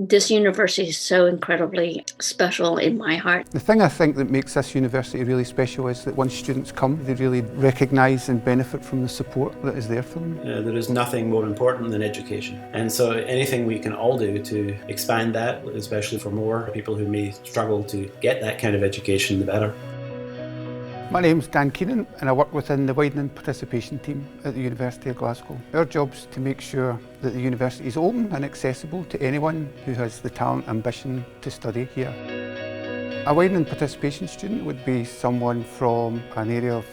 This university is so incredibly special in my heart. The thing I think that makes this university really special is that once students come, they really recognise and benefit from the support that is there for them. There is nothing more important than education. And so anything we can all do to expand that, especially for more people who may struggle to get that kind of education, the better. My name's Dan Keenan and I work within the Widening Participation team at the University of Glasgow. Our job is to make sure that the university is open and accessible to anyone who has the talent and ambition to study here. A widening participation student would be someone from an area of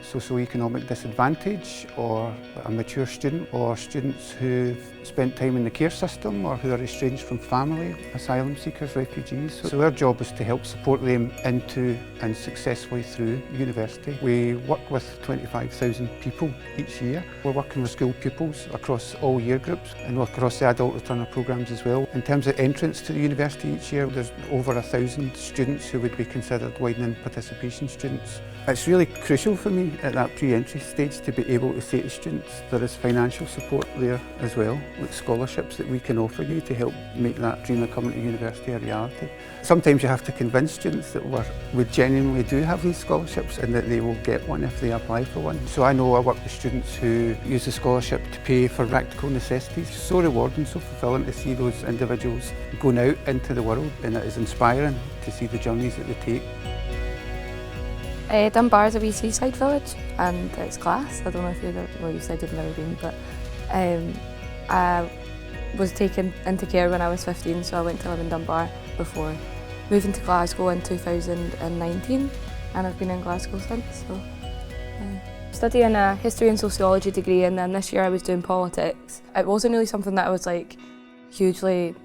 socio-economic disadvantage, or a mature student, or students who've spent time in the care system or who are estranged from family, asylum seekers, refugees. So our job is to help support them into and successfully through university. We work with 25,000 people each year. We're working with school pupils across all year groups and across the adult returner programmes as well. In terms of entrance to the university each year, there's over 1,000 students who would be considered widening participation students. It's really crucial for me at that pre-entry stage to be able to say to students there is financial support there as well, like scholarships that we can offer you to help make that dream of coming to university a reality. Sometimes you have to convince students that we genuinely do have these scholarships and that they will get one if they apply for one. So I know I work with students who use the scholarship to pay for practical necessities. It's so rewarding, so fulfilling to see those individuals going out into the world, and it is inspiring to see the journeys that they take. Dunbar is a wee seaside village and it's class. I don't know if you've ever, well, you said you've never been, but I was taken into care when I was 15, so I went to live in Dunbar before moving to Glasgow in 2019, and I've been in Glasgow since. So, studying a history and sociology degree, and then this year I was doing politics. It wasn't really something that I was hugely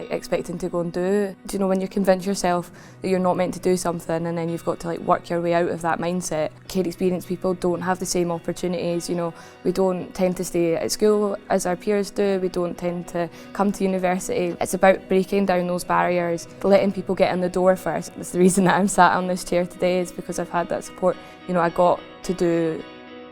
expecting to go and do. Do you know, when you convince yourself that you're not meant to do something and then you've got to work your way out of that mindset. Care experienced people don't have the same opportunities, you know, we don't tend to stay at school as our peers do, we don't tend to come to university. It's about breaking down those barriers, letting people get in the door first. That's the reason that I'm sat on this chair today, is because I've had that support. You know, I got to do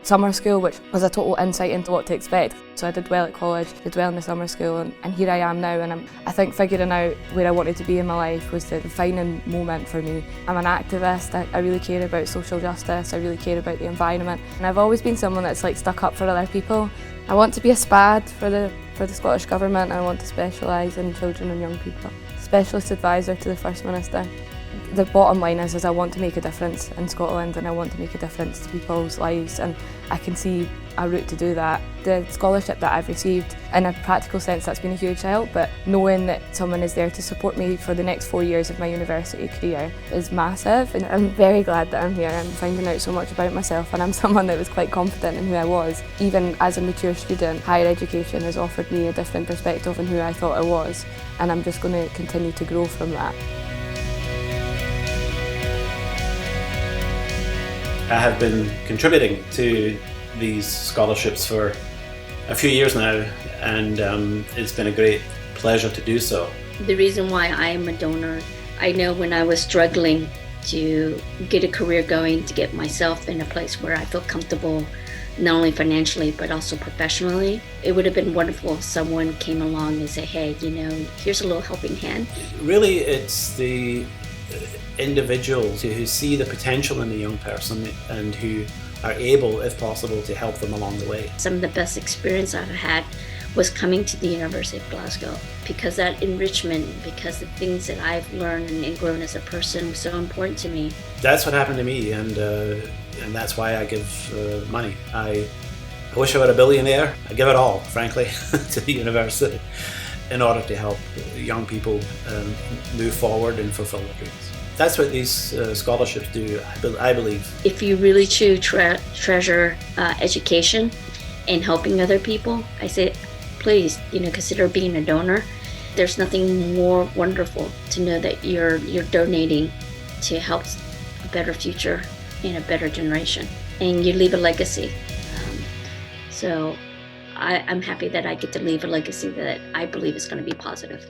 summer school, which was a total insight into what to expect. So I did well at college, did well in the summer school, and here I am now, and I think figuring out where I wanted to be in my life was the defining moment for me. I'm an activist, I really care about social justice, I really care about the environment, and I've always been someone that's stuck up for other people. I want to be a SPAD for the Scottish Government, and I want to specialise in children and young people. Specialist advisor to the First Minister. The bottom line is I want to make a difference in Scotland, and I want to make a difference to people's lives, and I can see a route to do that. The scholarship that I've received, in a practical sense, that's been a huge help, but knowing that someone is there to support me for the next 4 years of my university career is massive, and I'm very glad that I'm here. I'm finding out so much about myself, and I'm someone that was quite confident in who I was. Even as a mature student, higher education has offered me a different perspective on who I thought I was, and I'm just going to continue to grow from that. I have been contributing to these scholarships for a few years now, and it's been a great pleasure to do so. The reason why I am a donor, I know when I was struggling to get a career going, to get myself in a place where I feel comfortable, not only financially but also professionally, it would have been wonderful if someone came along and said, hey, you know, here's a little helping hand. Really, it's the individuals who see the potential in the young person and who are able, if possible, to help them along the way. Some of the best experience I've had was coming to the University of Glasgow, because that enrichment, because the things that I've learned and grown as a person was so important to me. That's what happened to me, and that's why I give money. I wish I were a billionaire. I give it all, frankly, to the university in order to help young people move forward and fulfill their dreams. That's what these scholarships do, I believe. If you really treasure education and helping other people, I say, please, consider being a donor. There's nothing more wonderful to know that you're donating to help a better future and a better generation, and you leave a legacy. So I'm happy that I get to leave a legacy that I believe is going to be positive.